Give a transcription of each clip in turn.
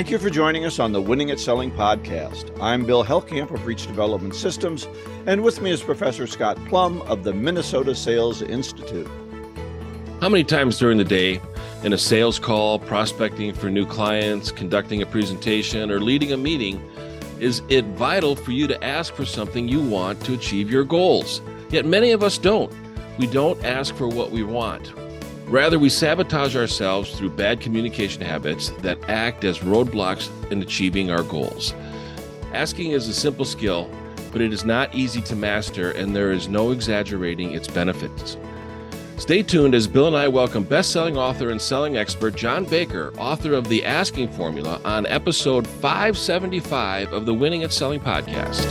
Thank you for joining us on the Winning at Selling podcast. I'm Bill Hellkamp of Reach Development Systems, and with me is Professor Scott Plum of the Minnesota Sales Institute. How many times during the day, in a sales call, prospecting for new clients, conducting a presentation, or leading a meeting, is it vital for you to ask for something you want to achieve your goals? Yet many of us don't. We don't ask for what we want. Rather, we sabotage ourselves through bad communication habits that act as roadblocks in achieving our goals. Asking is a simple skill, but it is not easy to master, and there is no exaggerating its benefits. Stay tuned as Bill and I welcome best-selling author and selling expert John Baker, author of The Asking Formula, on episode 575 of the Winning at Selling podcast.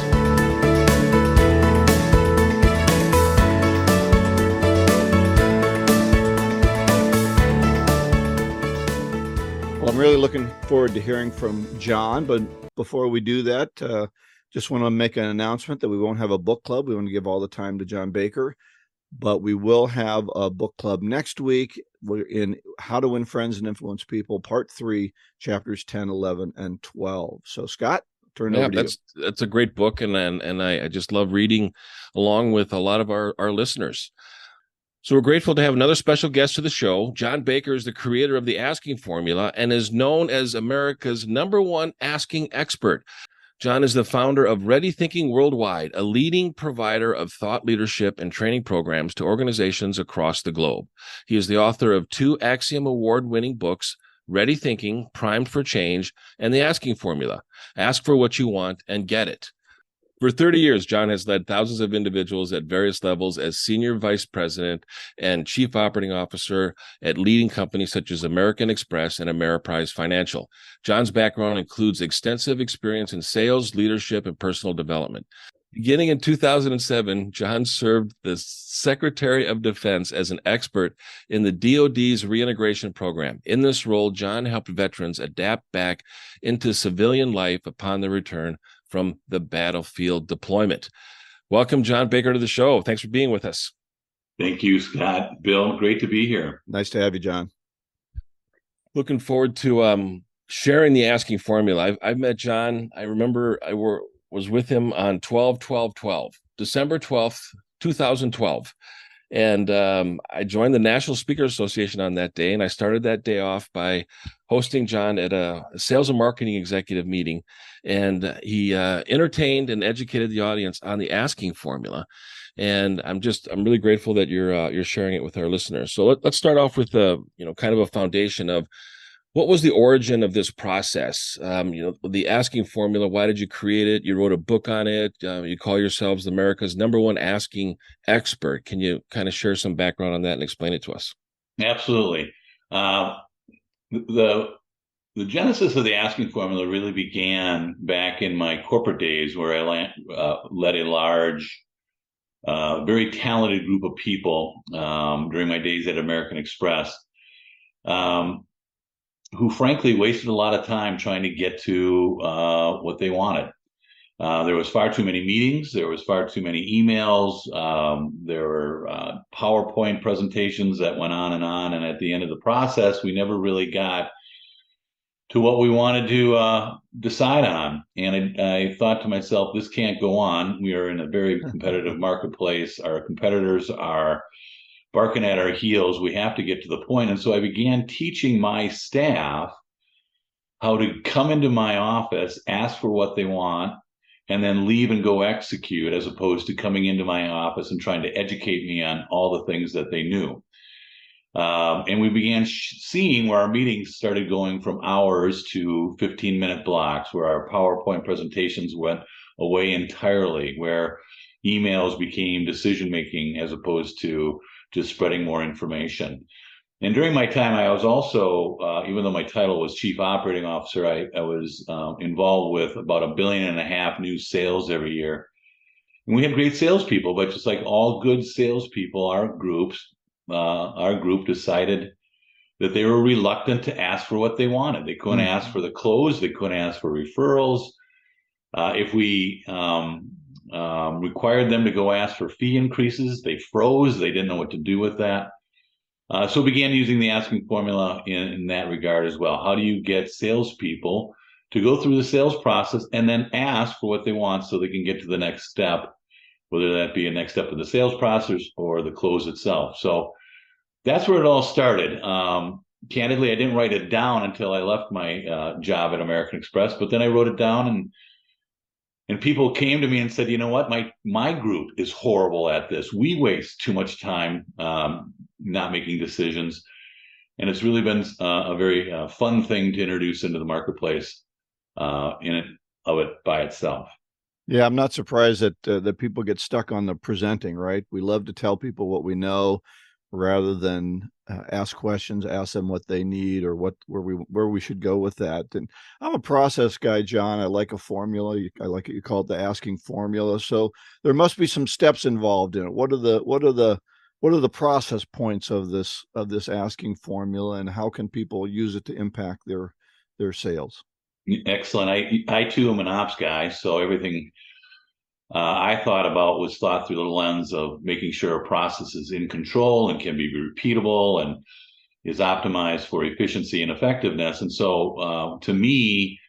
I'm really looking forward to hearing from John, but before we do that, just want to make an announcement that we won't have a book club. We want to give all the time to John Baker, but we will have a book club next week. We're in How to Win Friends and Influence People, Part 3, Chapters 10, 11, and 12. So, Scott, turn it over to you. That's a great book, and I just love reading along with a lot of our listeners. So we're grateful to have another special guest to the show. John Baker is the creator of The Asking Formula and is known as America's #1 asking expert. John is the founder of Ready Thinking Worldwide, a leading provider of thought leadership and training programs to organizations across the globe. He is the author of 2 Axiom Award-winning books, Ready Thinking, Primed for Change, and The Asking Formula. Ask for what you want and get it. For 30 years, John has led thousands of individuals at various levels as senior vice president and chief operating officer at leading companies such as American Express and Ameriprise Financial. John's background includes extensive experience in sales, leadership, and personal development. Beginning in 2007, John served the Secretary of Defense as an expert in the DoD's reintegration program. In this role, John helped veterans adapt back into civilian life upon their return from the battlefield deployment. Welcome, John Baker, to the show. Thanks for being with us. Thank you, Scott. Bill, great to be here. Nice to have you, John. Looking forward to sharing the Asking Formula. I've met John. I remember I was with him on 12/12/12, December 12th, 2012. And I joined the National Speakers Association on that day, and I started that day off by hosting John at a sales and marketing executive meeting. And he entertained and educated the audience on the Asking Formula. And I'm really grateful that you're sharing it with our listeners. So let's start off with kind of a foundation of what was the origin of this process? The Asking Formula, why did you create it? You wrote a book on it. You call yourselves America's #1 asking expert. Can you kind of share some background on that and explain it to us? Absolutely. The genesis of the Asking Formula really began back in my corporate days, where I led a large, very talented group of people during my days at American Express. Who frankly wasted a lot of time trying to get to what they wanted. There was far too many meetings. There was far too many emails. There were PowerPoint presentations that went on. And at the end of the process, we never really got to what we wanted to decide on. And I thought to myself, this can't go on. We are in a very competitive marketplace. Our competitors are barking at our heels. We have to get to the point. And so I began teaching my staff how to come into my office, ask for what they want, and then leave and go execute, as opposed to coming into my office and trying to educate me on all the things that they knew. And we began seeing where our meetings started going from hours to 15-minute blocks, where our PowerPoint presentations went away entirely, where emails became decision-making as opposed to just spreading more information. And during my time, I was also, even though my title was Chief Operating Officer, I was involved with about $1.5 billion new sales every year. And we had great salespeople, but just like all good salespeople, our group decided that they were reluctant to ask for what they wanted. They couldn't ask for the close. They couldn't ask for referrals. If we required them to go ask for fee increases, they froze. They didn't know what to do with that. So began using the Asking Formula in that regard as well. How do you get salespeople to go through the sales process and then ask for what they want so they can get to the next step, whether that be a next step of the sales process or the close itself. So that's where it all started. Candidly, I didn't write it down until I left my job at American Express, but then I wrote it down, and people came to me and said, you know what, my group is horrible at this. We waste too much time not making decisions. And it's really been a very fun thing to introduce into the marketplace of it by itself. Yeah, I'm not surprised that people get stuck on the presenting, right? We love to tell people what we know rather than ask questions, ask them what they need or where we should go with that. And I'm a process guy, John. I like a formula. I like it. You call it the asking formula. So there must be some steps involved in it. What are the process points of this asking formula, and how can people use it to impact their sales? Excellent. I too am an ops guy, so everything I thought about was thought through the lens of making sure a process is in control and can be repeatable and is optimized for efficiency and effectiveness. And so to me,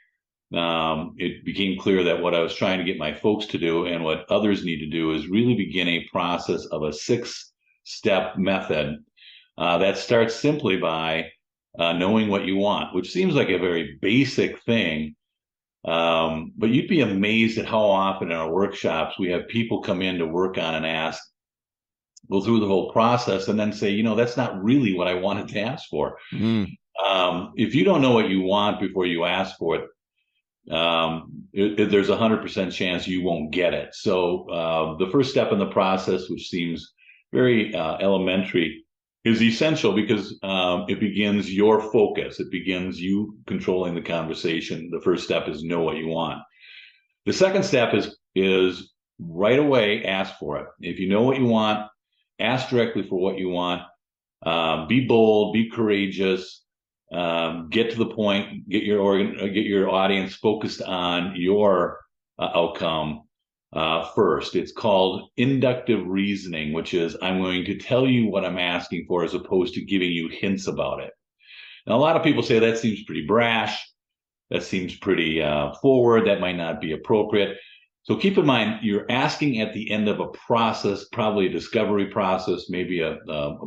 it became clear that what I was trying to get my folks to do and what others need to do is really begin a process of a 6-step method that starts simply by knowing what you want, which seems like a very basic thing. But you'd be amazed at how often in our workshops we have people come in to work on an ask, go through the whole process, and then say, you know, that's not really what I wanted to ask for. If you don't know what you want before you ask for it, there's 100% chance you won't get it. So the first step in the process, which seems very elementary, is essential because it begins your focus. It begins you controlling the conversation. The first step is know what you want. The second step is right away ask for it. If you know what you want, ask directly for what you want. Be bold, be courageous, get to the point, get your audience focused on your outcome first. It's called inductive reasoning, which is I'm going to tell you what I'm asking for as opposed to giving you hints about it. Now, a lot of people say that seems pretty brash. That seems pretty forward. That might not be appropriate. So keep in mind, you're asking at the end of a process, probably a discovery process, maybe a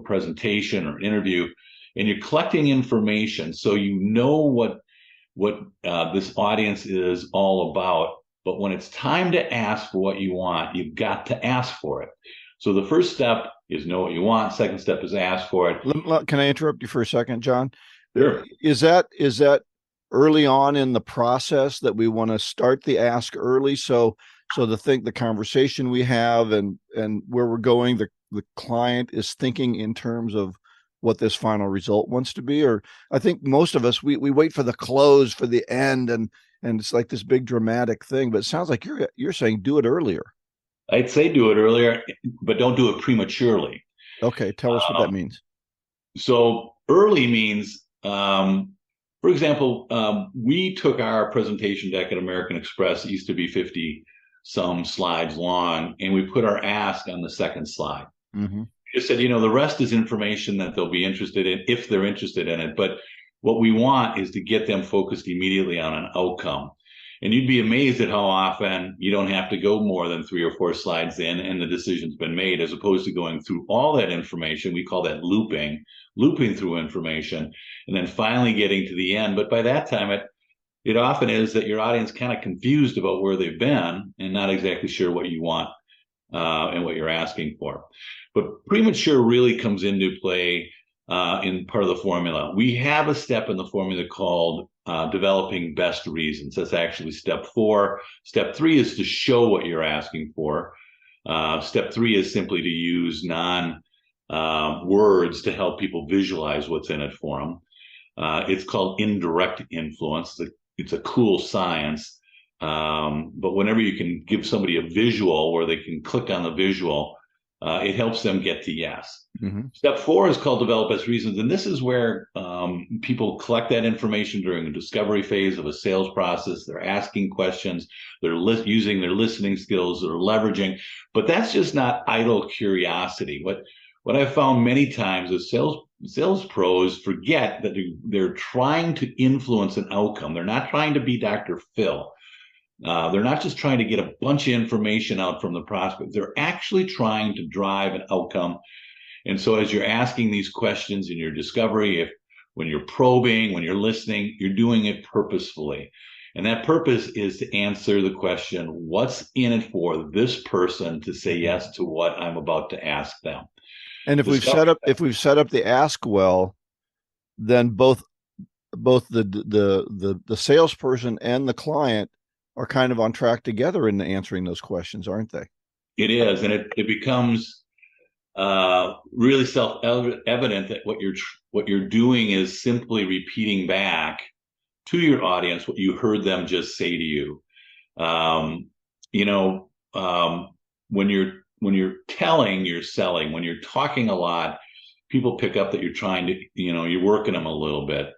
presentation or interview, and you're collecting information so you know what this audience is all about. But when it's time to ask for what you want, you've got to ask for it. So the first step is know what you want. Second step is ask for it. Can I interrupt you for a second, John? Sure. Is that early on in the process that we want to start the ask early? So the conversation we have and where we're going, the client is thinking in terms of what this final result wants to be? Or I think most of us, we wait for the close, for the end, and it's like this big dramatic thing, but it sounds like you're saying do it earlier. I'd say do it earlier, but don't do it prematurely. Okay, tell us what that means. So early means, for example, we took our presentation deck at American Express. It used to be 50-some slides long, and we put our ask on the second slide. Mm-hmm. Just said, the rest is information that they'll be interested in if they're interested in it. But what we want is to get them focused immediately on an outcome. And you'd be amazed at how often you don't have to go more than 3 or 4 slides in and the decision's been made, as opposed to going through all that information. We call that looping through information, and then finally getting to the end. But by that time, it often is that your audience kind of confused about where they've been and not exactly sure what you want and what you're asking for. But premature really comes into play in part of the formula. We have a step in the formula called developing best reasons. That's actually step 4. Step 3 is to show what you're asking for. Step 3 is simply to use words to help people visualize what's in it for them. It's called indirect influence. It's a cool science. But whenever you can give somebody a visual where they can click on the visual, it helps them get to yes. Mm-hmm. Step 4 is called develop best reasons. And this is where people collect that information during the discovery phase of a sales process. They're asking questions. They're using their listening skills. They're leveraging. But that's just not idle curiosity. What I've found many times is sales pros forget that they're trying to influence an outcome. They're not trying to be Dr. Phil. They're not just trying to get a bunch of information out from the prospect. They're actually trying to drive an outcome. And so as you're asking these questions in your discovery, when you're probing, when you're listening, you're doing it purposefully. And that purpose is to answer the question, what's in it for this person to say yes to what I'm about to ask them? And if we've set up the ask well, then both the salesperson and the client are kind of on track together in answering those questions, aren't they? It is, and it becomes really self-evident that what you're doing is simply repeating back to your audience what you heard them just say to you. When you're telling, you're selling. When you're talking a lot, people pick up that you're trying to, you're working them a little bit.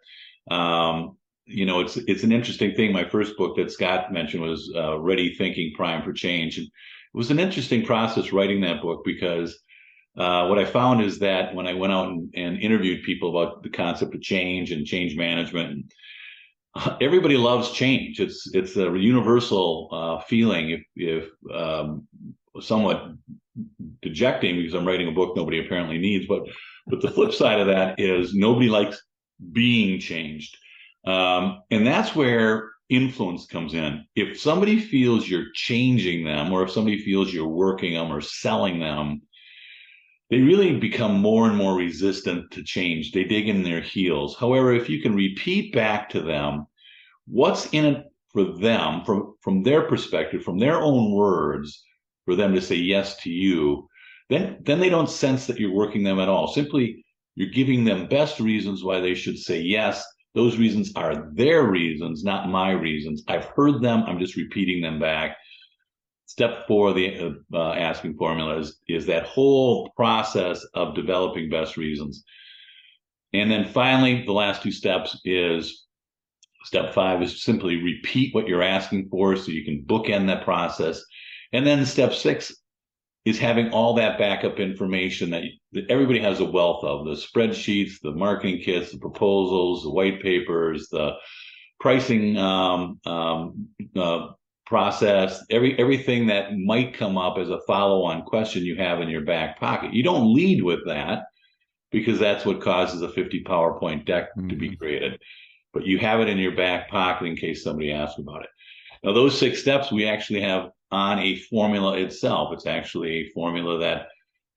It's an interesting thing. My first book that Scott mentioned was Ready, Thinking, Prime for Change. And it was an interesting process writing that book because what I found is that when I went out and interviewed people about the concept of change and change management, everybody loves change. It's a universal feeling, if somewhat dejecting because I'm writing a book nobody apparently needs. But the flip side of that is nobody likes being changed. And that's where influence comes in. If somebody feels you're changing them, or if somebody feels you're working them or selling them, they really become more and more resistant to change. They dig in their heels. However, if you can repeat back to them what's in it for them from their perspective, from their own words, for them to say yes to you, then they don't sense that you're working them at all. Simply, you're giving them best reasons why they should say yes. Those reasons are their reasons, not my reasons. I've heard them. I'm just repeating them back. Step 4 of the asking formula is that whole process of developing best reasons. And then finally, the last 2 steps is step 5 is simply repeat what you're asking for so you can bookend that process. And then step 6 is having all that backup information that everybody has a wealth of: the spreadsheets, the marketing kits, the proposals, the white papers, the pricing process, everything that might come up as a follow-on question you have in your back pocket. You don't lead with that because that's what causes a 50 PowerPoint deck to be created. But you have it in your back pocket in case somebody asks about it. Now, those 6 steps we actually have on a formula itself. It's actually a formula that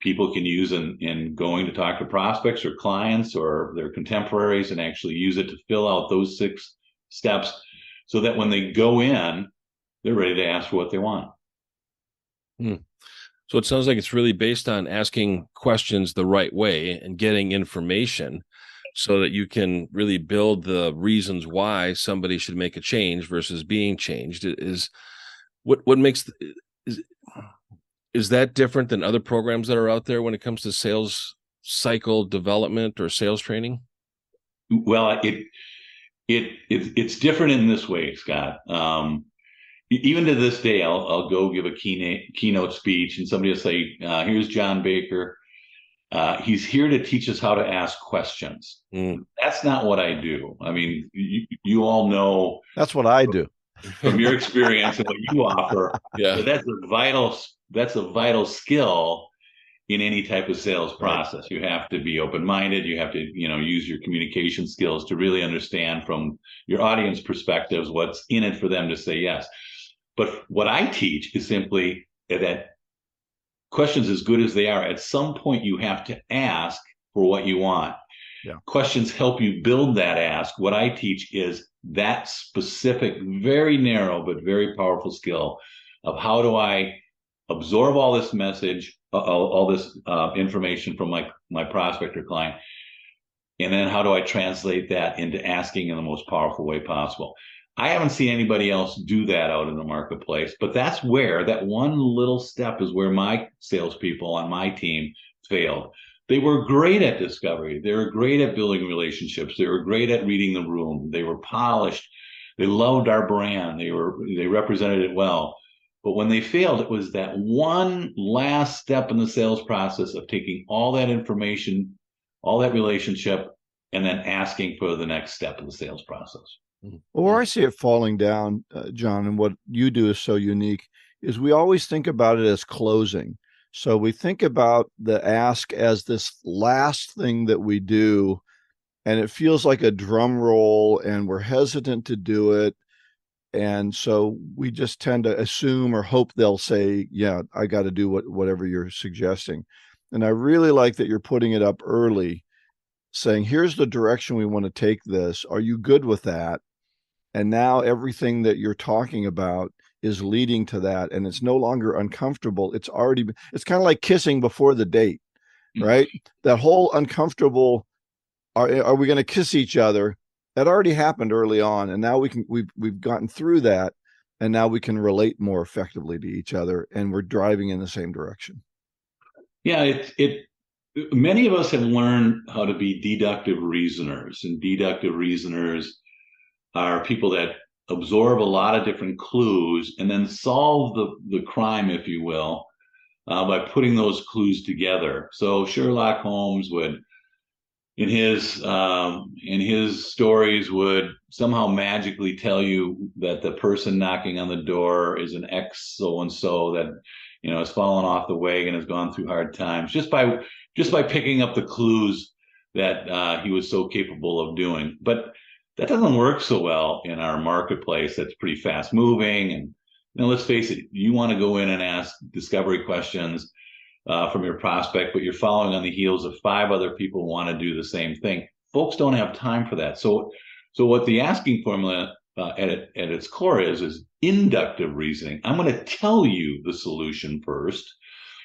people can use in going to talk to prospects or clients or their contemporaries, and actually use it to fill out those 6 steps so that when they go in, they're ready to ask for what they want. So it sounds like it's really based on asking questions the right way and getting information so that you can really build the reasons why somebody should make a change versus being changed. Is that different than other programs that are out there when it comes to sales cycle development or sales training? Well, it's different in this way, Scott. Even to this day, I'll go give a keynote speech, and somebody will say, "Here's John Baker. He's here to teach us how to ask questions." That's not what I do. I mean, you all know that's what I do from your experience and what you offer. Yeah, that's a vital skill in any type of sales process. You have to be open-minded. You have to, use your communication skills to really understand from your audience perspectives what's in it for them to say yes. But what I teach is simply that questions, as good as they are, at some point you have to ask for what you want. Yeah. Questions help you build that ask. What I teach is that specific, very narrow, but very powerful skill of how do I absorb all this message, all this information from my prospect or client, and then how do I translate that into asking in the most powerful way possible. I haven't seen anybody else do that out in the marketplace, but that's where that one little step is where my salespeople on my team failed. They were great at discovery. They were great at building relationships. They were great at reading the room. They were polished. They loved our brand. They represented it well. But when they failed, it was that one last step in the sales process of taking all that information all that relationship, and then asking for the next step of the sales process. Well, where I see it falling down, John, and what you do is so unique, is we always think about it as closing. So we think about the ask as this last thing that we do, and it feels like a drum roll, and we're hesitant to do it. And so we just tend to assume or hope they'll say, yeah, I got to do whatever you're suggesting. And I really like that you're putting it up early, saying, here's the direction we want to take this. Are you good with that? And now everything that you're talking about is leading to that. And it's no longer uncomfortable. It's kind of like kissing before the date, right? That whole uncomfortable, are we going to kiss each other? That already happened early on. And now we've gotten through that. And now we can relate more effectively to each other. And we're driving in the same direction. Yeah, many of us have learned how to be deductive reasoners, and deductive reasoners are people that absorb a lot of different clues and then solve the crime, if you will, by putting those clues together. So Sherlock Holmes would, in his stories, would somehow magically tell you that the person knocking on the door is an ex so and so that has fallen off the wagon, has gone through hard times, just by picking up the clues that he was so capable of doing. But that doesn't work so well in our marketplace that's pretty fast moving. And let's face it, you want to go in and ask discovery questions from your prospect, but you're following on the heels of 5 other people who want to do the same thing. Folks don't have time for that. So what the asking formula at its core is inductive reasoning. I'm going to tell you the solution first,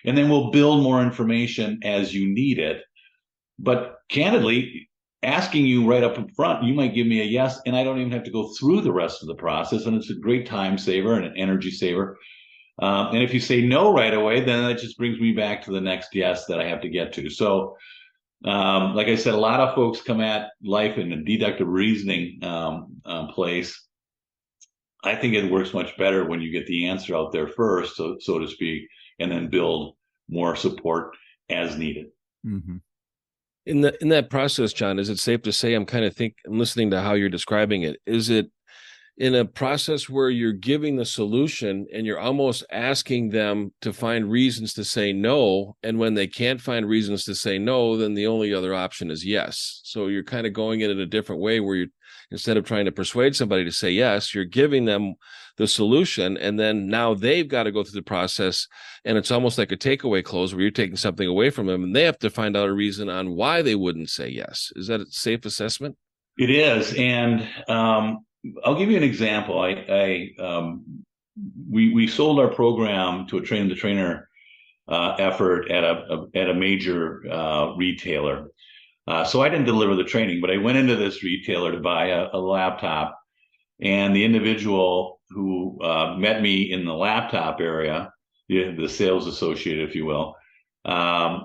and then we'll build more information as you need it. But candidly, asking you right up in front, you might give me a yes, and I don't even have to go through the rest of the process. And it's a great time saver and an energy saver. And if you say no right away, then that just brings me back to the next yes that I have to get to. So, like I said, a lot of folks come at life in a deductive reasoning place. I think it works much better when you get the answer out there first, so to speak, and then build more support as needed. Mm-hmm. In that process, John, is it safe to say, I'm listening to how you're describing it, is it in a process where you're giving the solution and you're almost asking them to find reasons to say no, and when they can't find reasons to say no, then the only other option is yes? So you're kind of going in a different way, where you're, instead of trying to persuade somebody to say yes, you're giving them the solution, and then now they've got to go through the process, and it's almost like a takeaway clause where you're taking something away from them, and they have to find out a reason on why they wouldn't say yes. Is that a safe assessment? It is, and I'll give you an example. We sold our program to a train-the-trainer effort at a major retailer. So I didn't deliver the training, but I went into this retailer to buy a laptop, and the individual who met me in the laptop area, the sales associate, if you will,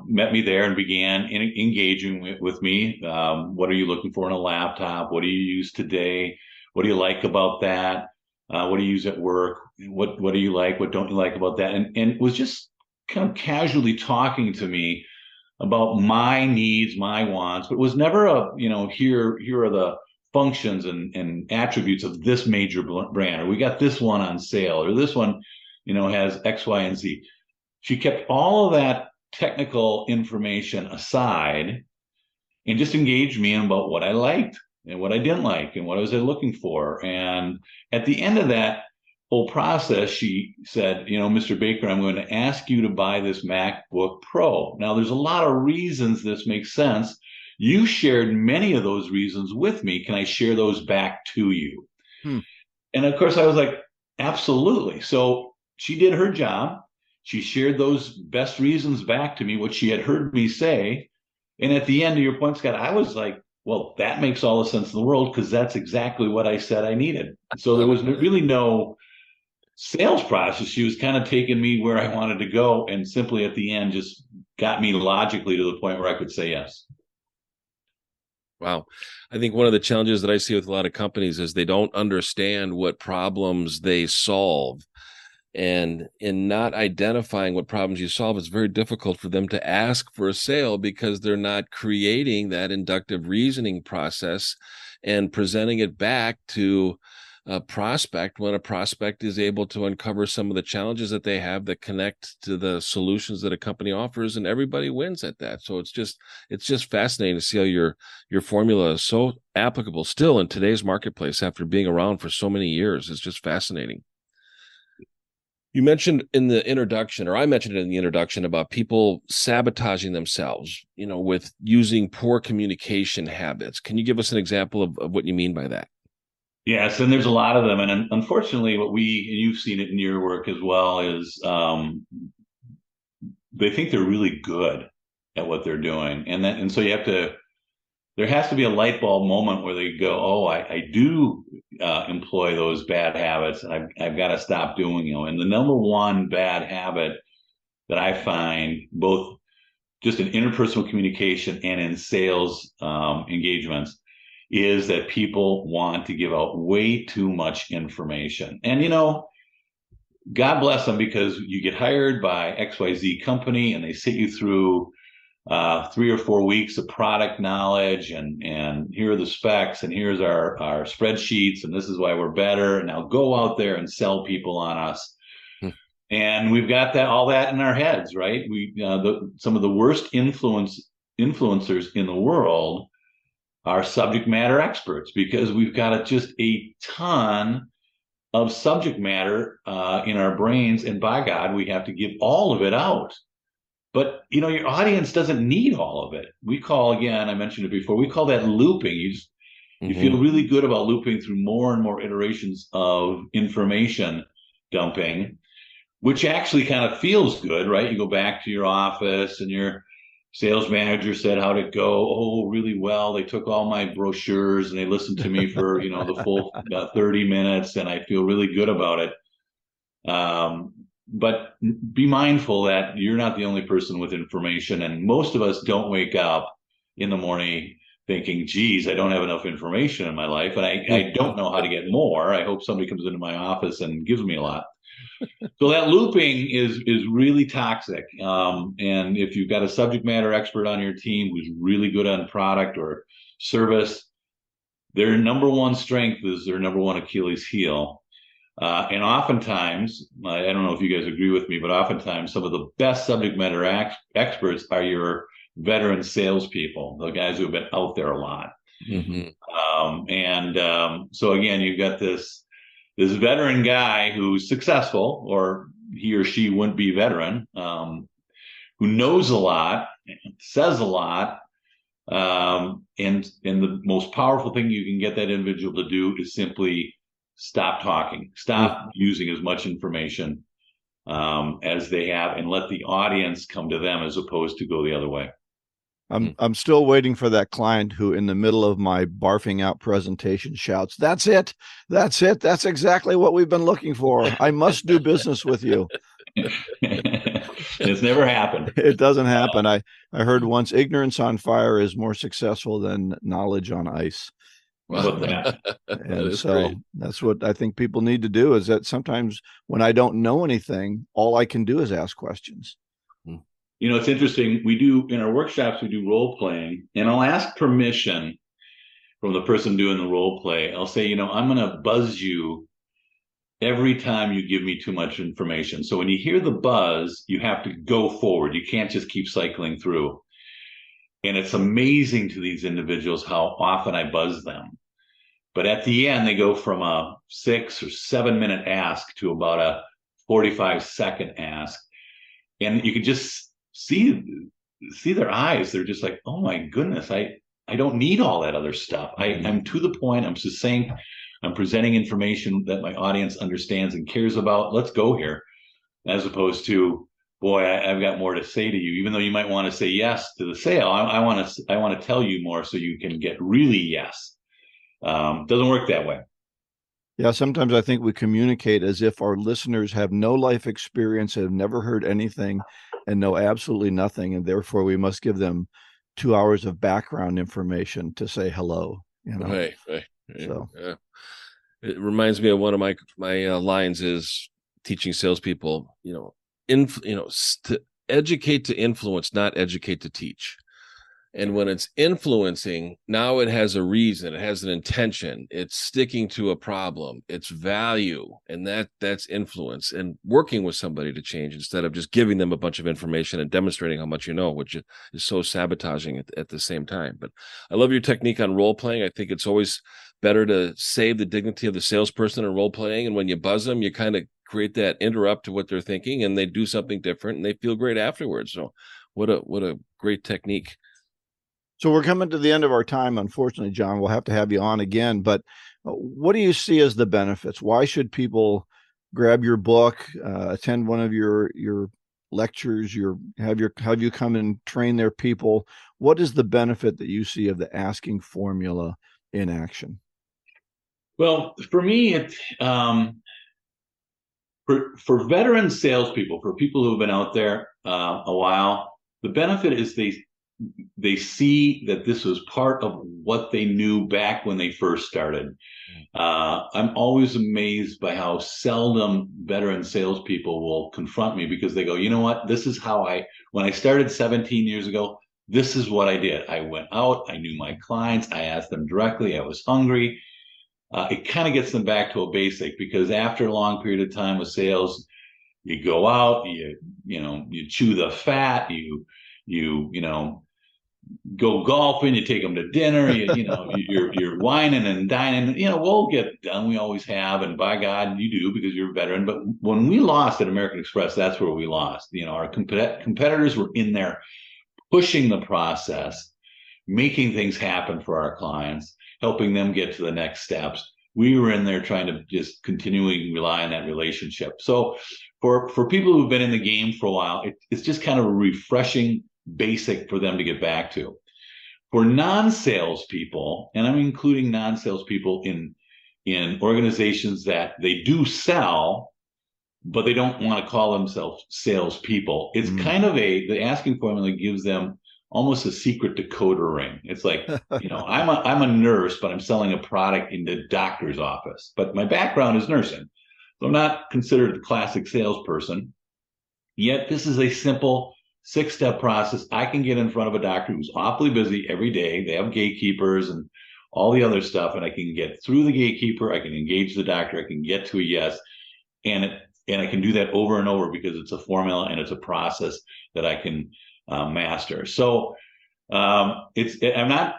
met me there and began engaging with me. What are you looking for in a laptop? What do you use today? What do you like about that? What do you use at work? What do you like? What don't you like about that? And was just kind of casually talking to me about my needs, my wants, but it was never here are the functions and attributes of this major brand, or we got this one on sale, or this one, has X, Y, and Z. She kept all of that technical information aside and just engaged me about what I liked and what I didn't like and what I was looking for. And at the end of that whole process, she said, Mr. Baker, I'm going to ask you to buy this MacBook Pro. Now, there's a lot of reasons this makes sense. You shared many of those reasons with me. Can I share those back to you? And of course, I was like, absolutely. So she did her job. She shared those best reasons back to me, what she had heard me say. And at the end of your point, Scott, I was like, well, that makes all the sense in the world, because that's exactly what I said I needed. So there was really no sales process. She was kind of taking me where I wanted to go, and simply at the end just got me logically to the point where I could say yes. Wow. I think one of the challenges that I see with a lot of companies is they don't understand what problems they solve. And in not identifying what problems you solve, it's very difficult for them to ask for a sale because they're not creating that inductive reasoning process and presenting it back to a prospect when a prospect is able to uncover some of the challenges that they have that connect to the solutions that a company offers, and everybody wins at that. So it's just fascinating to see how your formula is so applicable still in today's marketplace after being around for so many years. It's just fascinating. You mentioned in the introduction, or I mentioned it in the introduction, about people sabotaging themselves, with using poor communication habits. Can you give us an example of what you mean by that? Yes, and there's a lot of them. And unfortunately, and you've seen it in your work as well, is they think they're really good at what they're doing. And so there has to be a light bulb moment where they go, oh, I do employ those bad habits, and I've got to stop doing them. And the number one bad habit that I find, both just in interpersonal communication and in sales engagements, is that people want to give out way too much information. And, God bless them, because you get hired by XYZ company and they sit you through 3 or 4 weeks of product knowledge, and here are the specs, and here's our spreadsheets, and this is why we're better. And now go out there and sell people on us. And we've got all that in our heads, right? Some of the worst influencers in the world are subject matter experts, because we've got just a ton of subject matter in our brains, and by God, we have to give all of it out. But, your audience doesn't need all of it. I mentioned it before, we call that looping. You feel really good about looping through more and more iterations of information dumping, which actually kind of feels good, right? You go back to your office and your sales manager said, how'd it go? Oh, really well. They took all my brochures and they listened to me for, the full 30 minutes, and I feel really good about it. But be mindful that you're not the only person with information. And most of us don't wake up in the morning thinking, geez, I don't have enough information in my life, and I don't know how to get more. I hope somebody comes into my office and gives me a lot. So that looping is really toxic. And if you've got a subject matter expert on your team who's really good on product or service, their number one strength is their number one Achilles heel. And oftentimes, I don't know if you guys agree with me, but oftentimes some of the best subject matter experts are your veteran salespeople, the guys who have been out there a lot. So again, you've got this veteran guy who's successful, or he or she wouldn't be veteran, who knows a lot, says a lot. And the most powerful thing you can get that individual to do is simply stop talking, stop using as much information as they have, and let the audience come to them as opposed to go the other way. I'm still waiting for that client who, in the middle of my barfing out presentation, shouts, "That's it. That's it. That's exactly what we've been looking for. I must do business with you." It's never happened. It doesn't happen. I heard once, ignorance on fire is more successful than knowledge on ice. And so great. That's what I think people need to do, is that sometimes when I don't know anything, all I can do is ask questions. It's interesting. We do, in our workshops, we do role playing, and I'll ask permission from the person doing the role play. I'll say, I'm going to buzz you every time you give me too much information. So when you hear the buzz, you have to go forward. You can't just keep cycling through. And it's amazing to these individuals how often I buzz them. But at the end, they go from a 6 or 7 minute ask to about a 45-second ask. And you can just see their eyes. They're just like, oh my goodness, I don't need all that other stuff. I'm to the point. I'm succinct. I'm presenting information that my audience understands and cares about. Let's go here. As opposed to, boy, I've got more to say to you, even though you might want to say yes to the sale. I want to tell you more so you can get really yes. Doesn't work that way. Yeah, sometimes I think we communicate as if our listeners have no life experience, have never heard anything, and know absolutely nothing, and therefore we must give them 2 hours of background information to say hello. Right. So yeah. It reminds me of one of my lines is, teaching salespeople, to educate to influence, not educate to teach. And when it's influencing, now it has a reason, it has an intention, it's sticking to a problem, it's value, and that's influence, and working with somebody to change instead of just giving them a bunch of information and demonstrating how much you know, which is so sabotaging at the same time. But I love your technique on role playing. I think it's always better to save the dignity of the salesperson in role playing. And when you buzz them, you kind of create that interrupt to what they're thinking, and they do something different and they feel great afterwards. So what a great technique. So we're coming to the end of our time, unfortunately, John. We'll have to have you on again. But what do you see as the benefits? Why should people grab your book, attend one of your lectures, have you come and train their people? What is the benefit that you see of the asking formula in action? Well, for me, it for veteran salespeople, for people who have been out there a while, the benefit is they see that this was part of what they knew back when they first started. I'm always amazed by how seldom veteran salespeople will confront me, because they go, you know what, this is how when I started 17 years ago, this is what I did. I went out, I knew my clients, I asked them directly, I was hungry. It kind of gets them back to a basic, because after a long period of time with sales, you go out, you chew the fat, you go golfing, you take them to dinner, you're whining and dining. We'll get done. We always have, and by God, you do, because you're a veteran. But when we lost at American Express, that's where we lost. Our competitors were in there pushing the process, making things happen for our clients, helping them get to the next steps. We were in there trying to just continually rely on that relationship. So for people who've been in the game for a while, it's just kind of a refreshing basic for them to get back to. For non-salespeople, and I'm including non-salespeople in organizations that they do sell, but they don't want to call themselves salespeople, it's kind of the asking formula gives them almost a secret decoder ring. It's like, I'm a nurse, but I'm selling a product in the doctor's office, but my background is nursing. So I'm not considered a classic salesperson. Yet this is a simple 6-step process. I can get in front of a doctor who's awfully busy every day. They have gatekeepers and all the other stuff, and I can get through the gatekeeper. I can engage the doctor. I can get to a yes, and I can do that over and over, because it's a formula and it's a process that I can master. So I'm not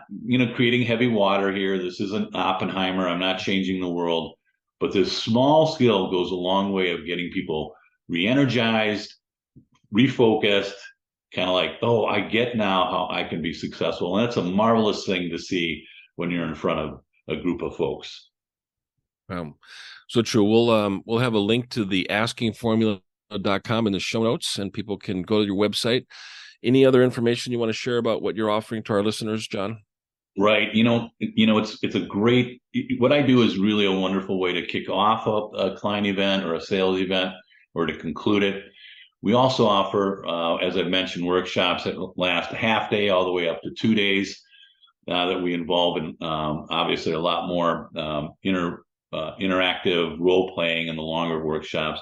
creating heavy water here. This isn't Oppenheimer. I'm not changing the world, but this small skill goes a long way of getting people re-energized, refocused, kind of like, oh, I get now how I can be successful. And that's a marvelous thing to see when you're in front of a group of folks. So true. We'll have a link to the askingformula.com in the show notes, and people can go to your website. Any other information you want to share about what you're offering to our listeners, John? Right. It's a great, what I do is really a wonderful way to kick off a client event or a sales event, or to conclude it. We also offer, as I mentioned, workshops that last a half day all the way up to 2 days that we involve in, obviously, a lot more interactive role playing in the longer workshops.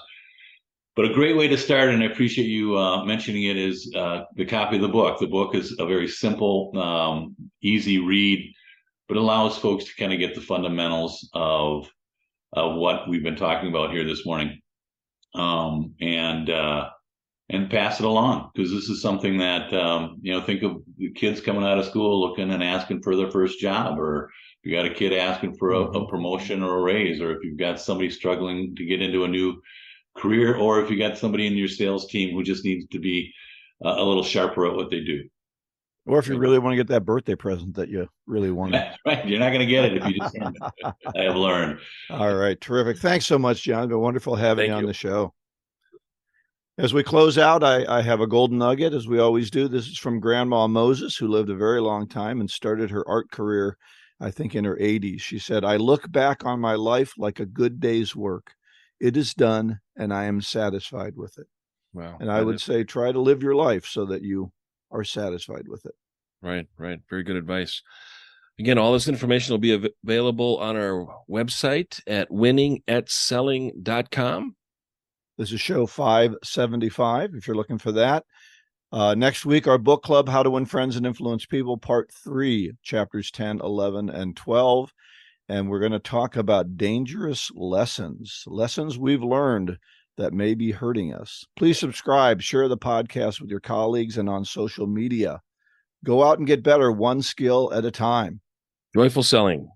But a great way to start, and I appreciate you mentioning it, is the copy of the book. The book is a very simple, easy read, but allows folks to kind of get the fundamentals of what we've been talking about here this morning, and pass it along, because this is something that, think of the kids coming out of school looking and asking for their first job, or if you got a kid asking for a promotion or a raise, or if you've got somebody struggling to get into a new career, or if you got somebody in your sales team who just needs to be a little sharper at what they do. Or if you really want to get that birthday present that you really want. Right. You're not going to get it if you just hand it. I have learned. All right. Terrific. Thanks so much, John. It's been wonderful having you on the show. As we close out, I have a golden nugget, as we always do. This is from Grandma Moses, who lived a very long time and started her art career, I think, in her 80s. She said, "I look back on my life like a good day's work. It is done, and I am satisfied with it." Wow. And I would say, try to live your life so that you are satisfied with it. Right. Very good advice. Again, all this information will be available on our website at winningatselling.com. This is show 575, if you're looking for that. Next week, our book club, How to Win Friends and Influence People, part 3, chapters 10, 11, and 12. And we're going to talk about dangerous lessons we've learned that may be hurting us. Please subscribe, share the podcast with your colleagues and on social media. Go out and get better, one skill at a time. Joyful selling.